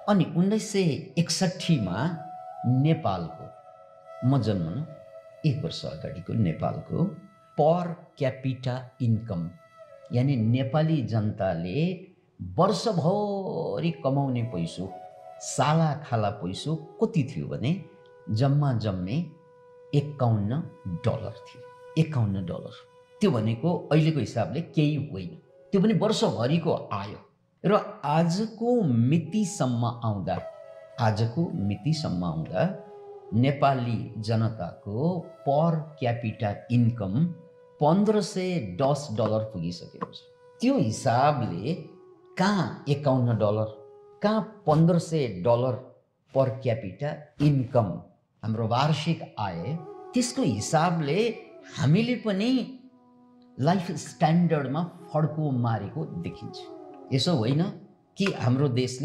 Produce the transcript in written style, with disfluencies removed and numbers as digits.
अनि 1961 मा नेपालको, म जन्मनु 1 वर्ष अगाडिको नेपालको पर क्यापिटा इन्कम, यानी नेपाली जनताले वर्षभरि कमाउने पैसो, साला खाला पैसो कति थियो भने जम्मा जम्मे $51 थियो। $51। त्यो भनेको अहिलेको हिसाबले केही होइन, त्यो पनि वर्षभरिको आयो। र आजको मितिसम्म आउँदा नेपाली जनताको पर क्यापिटा इन्कम $1510 पुगिसकेको छ। त्यो हिसाबले कहाँ $51, कहाँ $1500 पर क्यापिटा इन्कम हाम्रो वार्षिक आय, त्यसको हिसाबले हामीले पनि लाइफ स्ट्यान्डर्डमा फड्को मारेको देखिन्छ। यसो होइन कि हाम्रो देशले